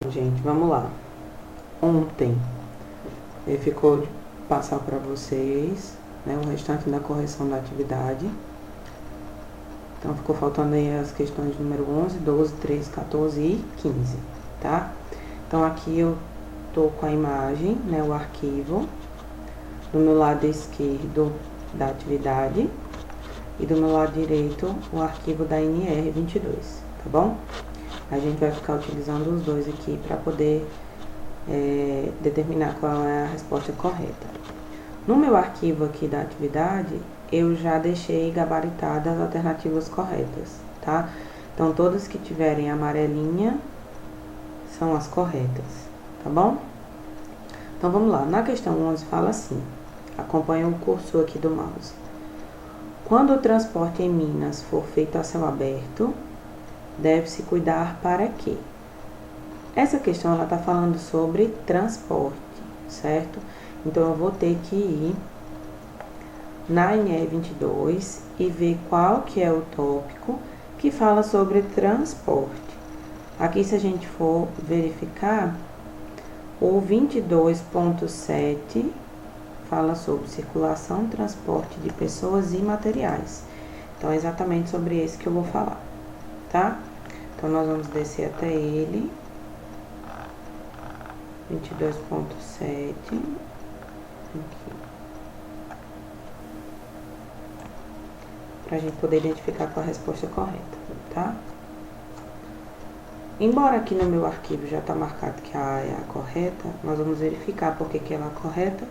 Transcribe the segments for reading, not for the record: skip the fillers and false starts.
Gente, vamos lá. Ontem ficou de passar para vocês, né, o restante da correção da atividade. Então ficou faltando aí as questões número 11, 12, 13, 14 e 15, tá? Então aqui eu tô com a imagem, né, o arquivo, do meu lado esquerdo da atividade e do meu lado direito o arquivo da NR22, tá bom? A gente vai ficar utilizando os dois aqui para poder determinar qual é a resposta correta. No meu arquivo aqui da atividade, eu já deixei gabaritadas as alternativas corretas, tá? Então, todas que tiverem amarelinha são as corretas, tá bom? Então, vamos lá. Na questão 11 fala assim, acompanha o cursor aqui do mouse. Quando o transporte em Minas for feito a céu aberto, deve-se cuidar para quê? Essa questão, ela tá falando sobre transporte, certo? Então, eu vou ter que ir na NR22 e ver qual que é o tópico que fala sobre transporte. Aqui, se a gente for verificar, o 22.7 fala sobre circulação e transporte de pessoas e materiais. Então, é exatamente sobre esse que eu vou falar, tá? Então, nós vamos descer até ele. 22.7 aqui, pra gente poder identificar qual a resposta correta, tá? Embora aqui no meu arquivo já tá marcado que a A é a correta, nós vamos verificar por que ela é correta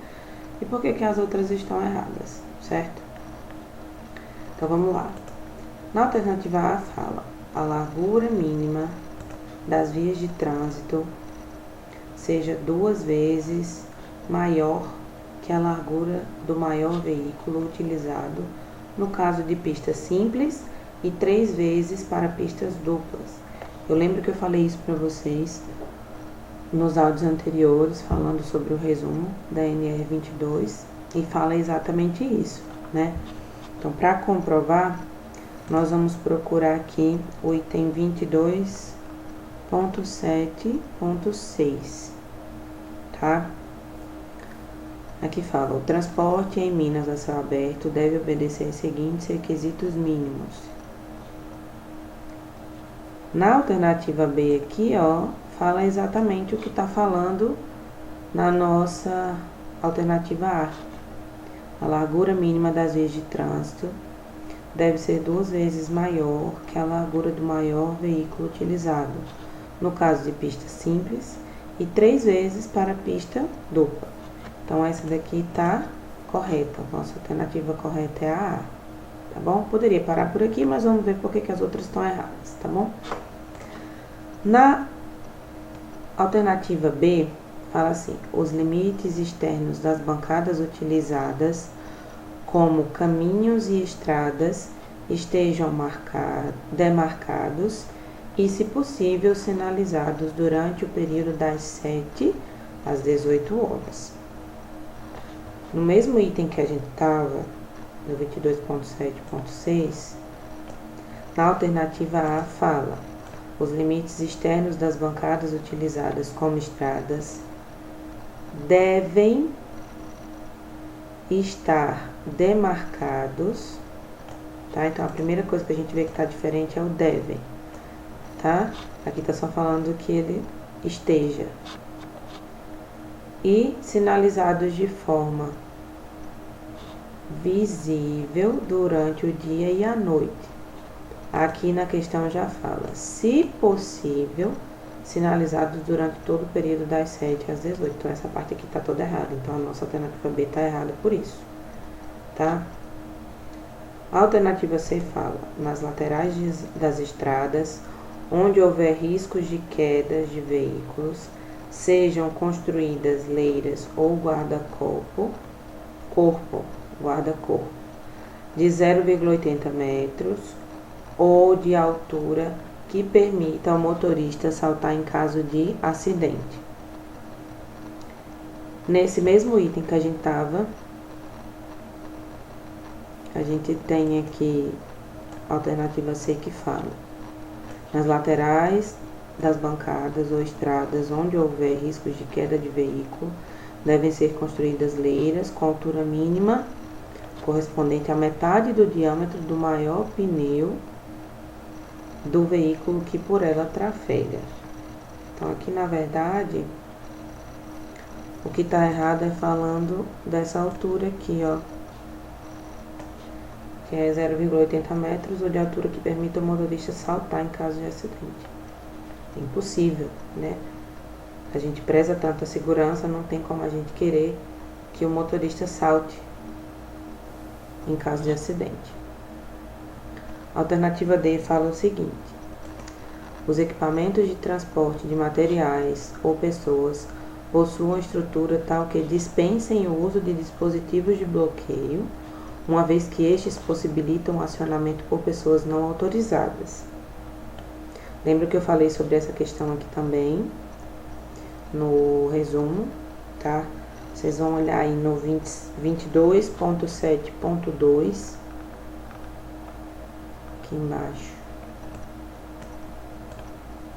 e por que as outras estão erradas, certo? Então vamos lá. Na alternativa A fala: a largura mínima das vias de trânsito seja 2 vezes maior que a largura do maior veículo utilizado no caso de pista simples e 3 vezes para pistas duplas. Eu lembro que eu falei isso para vocês nos áudios anteriores, falando sobre o resumo da NR22, e fala exatamente isso, né? Então, para comprovar, nós vamos procurar aqui o item 22.7.6, tá? Aqui fala: o transporte em Minas a céu aberto deve obedecer aos seguintes requisitos mínimos. Na alternativa B aqui, ó, fala exatamente o que está falando na nossa alternativa A. A largura mínima das vias de trânsito deve ser 2 vezes maior que a largura do maior veículo utilizado, no caso de pista simples, e 3 vezes para pista dupla. Então, essa daqui tá correta. Nossa alternativa correta é a A, tá bom? Poderia parar por aqui, mas vamos ver por que as outras estão erradas, tá bom? Na alternativa B, fala assim: os limites externos das bancadas utilizadas como caminhos e estradas estejam demarcados e, se possível, sinalizados durante o período das 7 às 18 horas. No mesmo item que a gente estava, no 22.7.6, na alternativa A fala: os limites externos das bancadas utilizadas como estradas devem estar demarcados, tá? Então, a primeira coisa que a gente vê que está diferente é o devem, tá? Aqui está só falando que ele esteja. E sinalizados de forma visível durante o dia e a noite. Aqui na questão já fala: se possível, sinalizados durante todo o período das 7 às 18. Então, essa parte aqui está toda errada. Então, a nossa alternativa B está errada por isso, tá? A alternativa C fala: nas laterais das estradas, onde houver riscos de quedas de veículos, sejam construídas leiras ou guarda-corpo de 0,80 metros ou de altura que permita ao motorista saltar em caso de acidente. Nesse mesmo item que a gente estava, a gente tem aqui a alternativa C que fala: nas laterais das bancadas ou estradas onde houver riscos de queda de veículo, devem ser construídas leiras com altura mínima correspondente à metade do diâmetro do maior pneu do veículo que por ela trafega. Então, aqui na verdade, o que está errado é falando dessa altura aqui, ó, que é 0,80 metros ou de altura que permita o motorista saltar em caso de acidente. É impossível, né? A gente preza tanto a segurança, não tem como a gente querer que o motorista salte em caso de acidente. A alternativa D fala o seguinte: os equipamentos de transporte de materiais ou pessoas possuam estrutura tal que dispensem o uso de dispositivos de bloqueio, uma vez que estes possibilitam o acionamento por pessoas não autorizadas. Lembra que eu falei sobre essa questão aqui também, no resumo, tá? Vocês vão olhar aí no 22.7.2, aqui embaixo.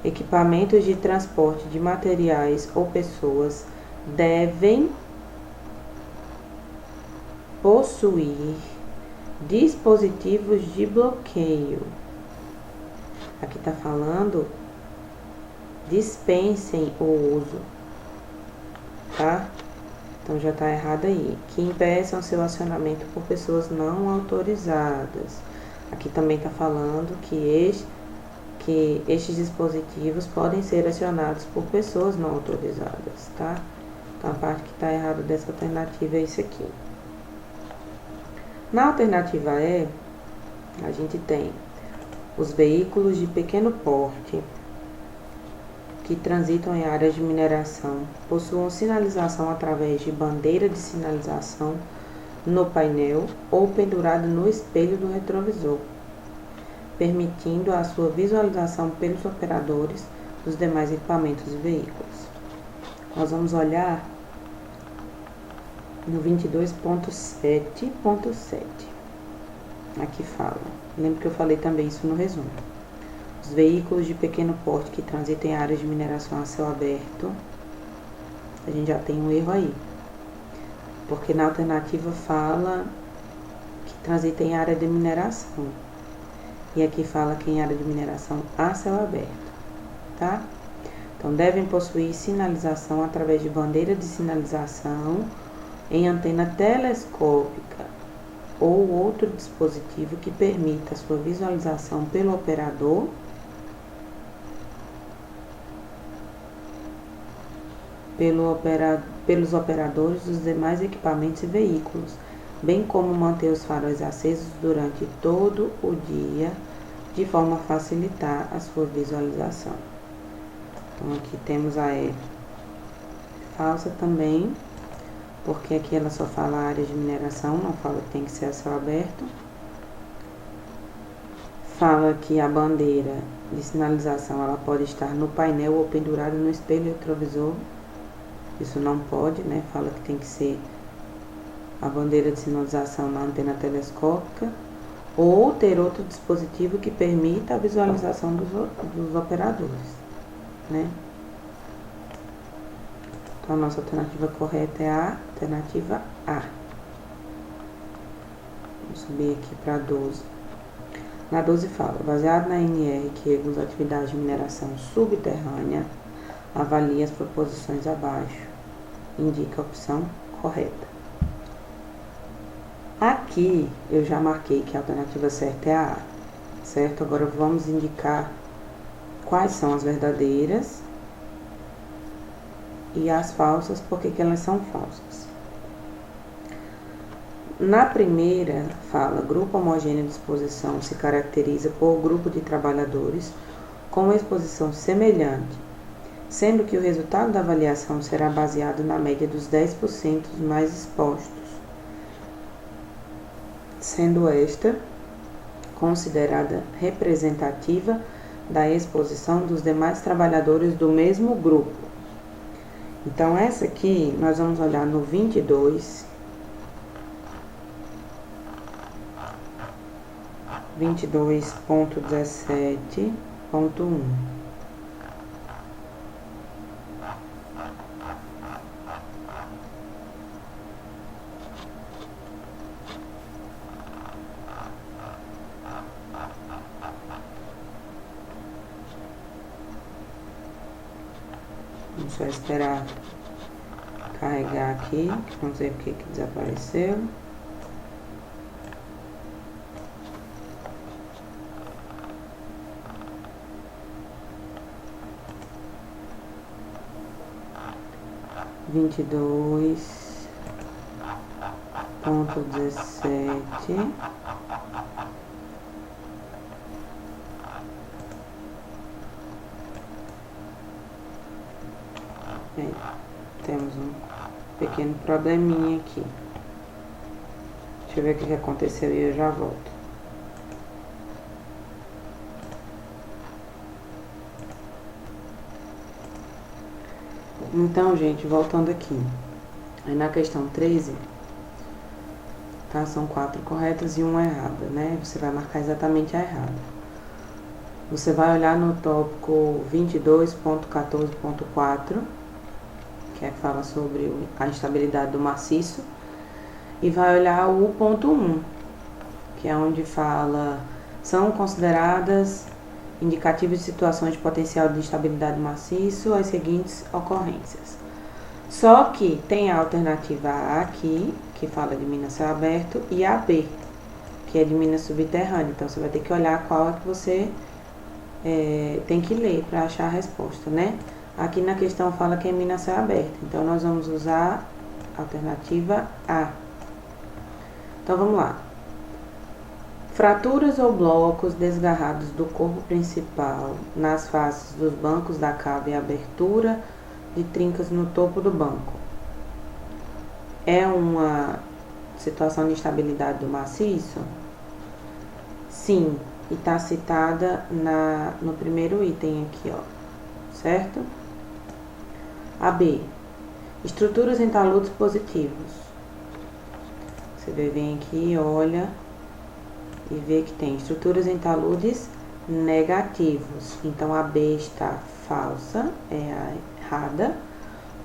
Equipamentos de transporte de materiais ou pessoas devem possuir dispositivos de bloqueio. Aqui está falando dispensem o uso, tá? Então já está errado aí. Que impeçam seu acionamento por pessoas não autorizadas. Aqui também está falando que estes dispositivos podem ser acionados por pessoas não autorizadas, tá? Então a parte que está errada dessa alternativa é isso aqui. Na alternativa E, a gente tem os veículos de pequeno porte que transitam em áreas de mineração possuam sinalização através de bandeira de sinalização no painel ou pendurada no espelho do retrovisor, permitindo a sua visualização pelos operadores dos demais equipamentos e veículos. Nós vamos olhar no 22.7.7. Aqui fala, lembra que eu falei também isso no resumo. Os veículos de pequeno porte que transitam em áreas de mineração a céu aberto, a gente já tem um erro aí, porque na alternativa fala que transita em área de mineração, e aqui fala que em área de mineração a céu aberto, tá? Então, devem possuir sinalização através de bandeira de sinalização em antena telescópica ou outro dispositivo que permita a sua visualização pelo operador pelos operadores dos demais equipamentos e veículos, bem como manter os faróis acesos durante todo o dia, de forma a facilitar a sua visualização. Então, aqui temos a E falsa também, porque aqui ela só fala área de mineração, não fala que tem que ser a céu aberto. Fala que a bandeira de sinalização ela pode estar no painel ou pendurada no espelho retrovisor. Isso não pode, né? Fala que tem que ser a bandeira de sinalização na antena telescópica ou ter outro dispositivo que permita a visualização dos operadores, né? Então, a nossa alternativa correta é a alternativa A. Vamos subir aqui para 12. Na 12 fala, baseado na NR que regula a atividade de mineração subterrânea, avalie as proposições abaixo. Indica a opção correta. Aqui eu já marquei que a alternativa certa é a A, certo? Agora vamos indicar quais são as verdadeiras e as falsas, porque que elas são falsas. Na primeira fala, grupo homogêneo de exposição se caracteriza por grupo de trabalhadores com exposição semelhante, sendo que o resultado da avaliação será baseado na média dos 10% mais expostos, sendo esta considerada representativa da exposição dos demais trabalhadores do mesmo grupo. Então, essa aqui nós vamos olhar no 22.17.1. Vamos só esperar carregar aqui. Vamos ver porque que desapareceu. Vinte e dois ponto 17. Temos um pequeno probleminha aqui. Deixa eu ver o que aconteceu e eu já volto. Então, gente, voltando aqui. Aí na questão 13, tá? São 4 corretas e 1 errada, né? Você vai marcar exatamente a errada. Você vai olhar no tópico 22.14.4, que fala sobre a instabilidade do maciço, e vai olhar o ponto 1, que é onde fala: são consideradas indicativos de situações de potencial de instabilidade do maciço as seguintes ocorrências. Só que tem a alternativa A aqui, que fala de mina céu aberto, e a B, que é de mina subterrânea. Então você vai ter que olhar qual é que você tem que ler para achar a resposta, né? Aqui na questão fala que é mina céu aberto, então nós vamos usar a alternativa A. Então vamos lá. Fraturas ou blocos desgarrados do corpo principal nas faces dos bancos da cava e abertura de trincas no topo do banco. É uma situação de instabilidade do maciço? Sim, e está citada no primeiro item aqui, ó, certo? A B. Estruturas em taludes positivos. Você vem aqui, olha e vê que tem estruturas em taludes negativos. Então a B está falsa, é a errada,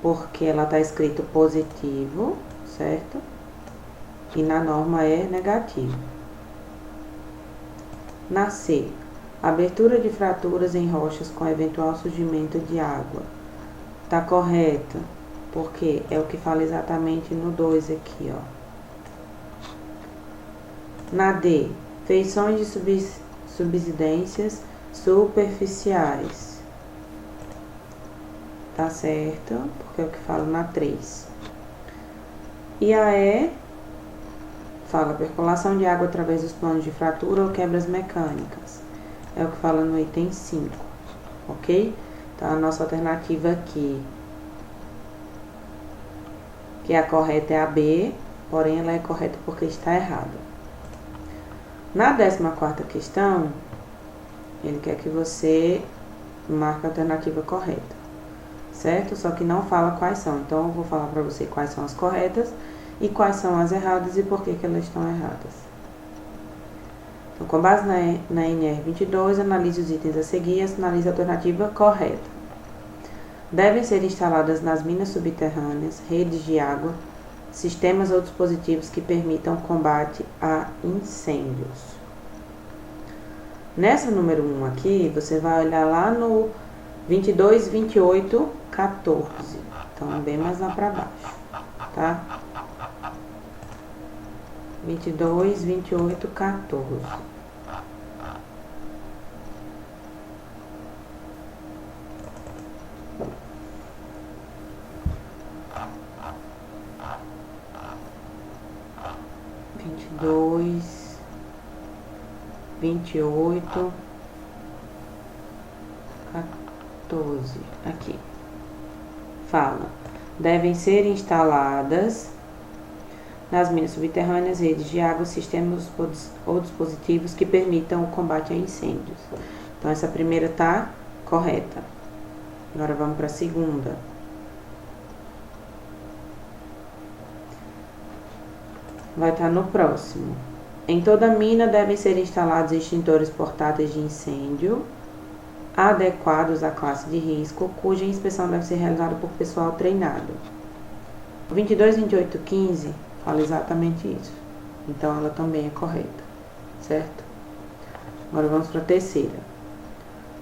porque ela está escrito positivo, certo? E na norma é negativo. Na C, abertura de fraturas em rochas com eventual surgimento de água. Tá correto, porque é o que fala exatamente no 2 aqui, ó. Na D, feições de subsidências superficiais. Tá certo, porque é o que fala na 3. E a E fala percolação de água através dos planos de fratura ou quebras mecânicas. É o que fala no item 5, ok? Então, a nossa alternativa aqui, que a correta é a B, porém ela é correta porque está errada. Na 14ª questão, ele quer que você marque a alternativa correta, certo? Só que não fala quais são. Então, eu vou falar para você quais são as corretas e quais são as erradas e por que elas estão erradas. Então, com base na NR 22, analise os itens a seguir e analise a alternativa correta. Devem ser instaladas nas minas subterrâneas redes de água, sistemas ou dispositivos que permitam combate a incêndios. Nessa número 1 aqui, você vai olhar lá no 22, 28, 14. Então, bem mais lá para baixo, tá? 22, 28, 14. Dois, 28, 14. Aqui fala: devem ser instaladas nas minas subterrâneas redes de água, sistemas ou dispositivos que permitam o combate a incêndios. Então essa primeira tá correta. Agora vamos para a segunda. Vai estar no próximo. Em toda mina devem ser instalados extintores portáteis de incêndio adequados à classe de risco, cuja inspeção deve ser realizada por pessoal treinado. 22, 28, 15 fala exatamente isso. Então ela também é correta, certo? Agora vamos para a terceira.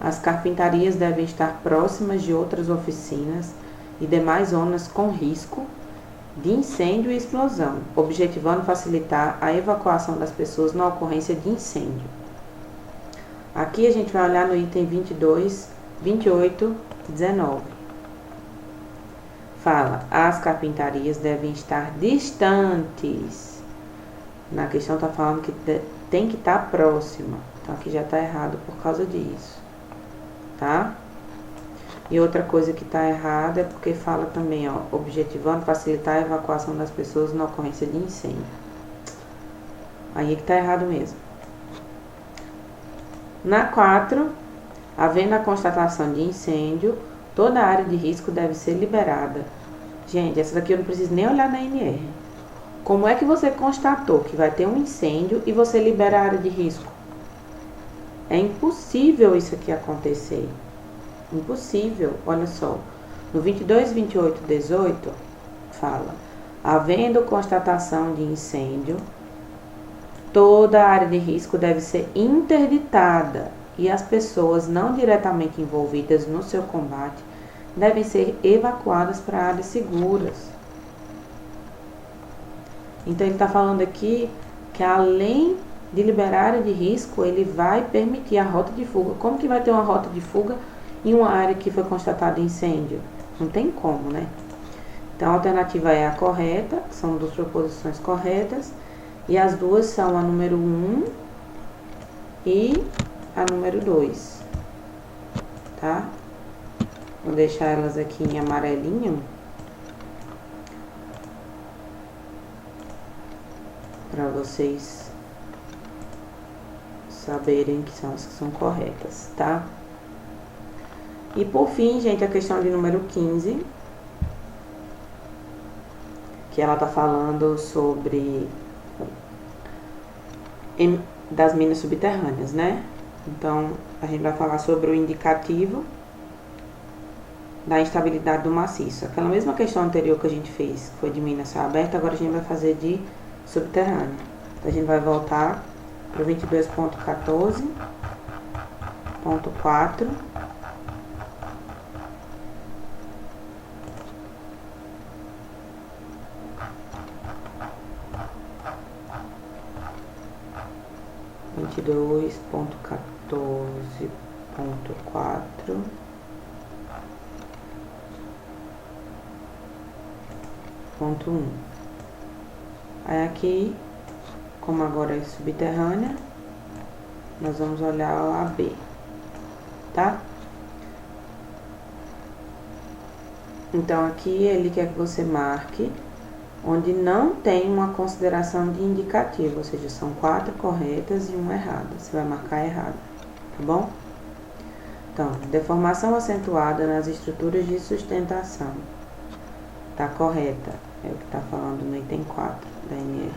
As carpintarias devem estar próximas de outras oficinas e demais zonas com risco de incêndio e explosão, objetivando facilitar a evacuação das pessoas na ocorrência de incêndio. Aqui a gente vai olhar no item 22, 28, 19. Fala, as carpintarias devem estar distantes. Na questão está falando que tem que estar próxima. Então aqui já está errado por causa disso. Tá? E outra coisa que está errada é porque fala também, ó, objetivando facilitar a evacuação das pessoas na ocorrência de incêndio. Aí é que está errado mesmo. Na 4, havendo a constatação de incêndio, toda a área de risco deve ser liberada. Gente, essa daqui eu não preciso nem olhar na NR. Como é que você constatou que vai ter um incêndio e você libera a área de risco? É impossível isso aqui acontecer. Impossível. Olha só. No 22, 28, 18, fala: havendo constatação de incêndio, toda a área de risco deve ser interditada e as pessoas não diretamente envolvidas no seu combate devem ser evacuadas para áreas seguras. Então ele está falando aqui que além de liberar a área de risco, ele vai permitir a rota de fuga. Como que vai ter uma rota de fuga em uma área que foi constatado incêndio? Não tem como, né? Então a alternativa é a correta, são duas proposições corretas, e as duas são a número 1 e a número 2, tá? Vou deixar elas aqui em amarelinho para vocês saberem que são as que são corretas, tá? E por fim, gente, a questão de número 15, que ela tá falando sobre das minas subterrâneas, né? Então, a gente vai falar sobre o indicativo da instabilidade do maciço. Aquela mesma questão anterior que a gente fez, que foi de mina céu aberto, agora a gente vai fazer de subterrânea. Então, a gente vai voltar para o 22.14.4. Ponto 1. Aí aqui, como agora é subterrânea, nós vamos olhar a B, tá? Então aqui ele quer que você marque onde não tem uma consideração de indicativo, ou seja, são 4 corretas e 1 errada. Você vai marcar errado, tá bom? Então, deformação acentuada nas estruturas de sustentação. Tá correta, é o que tá falando no item 4 da NR.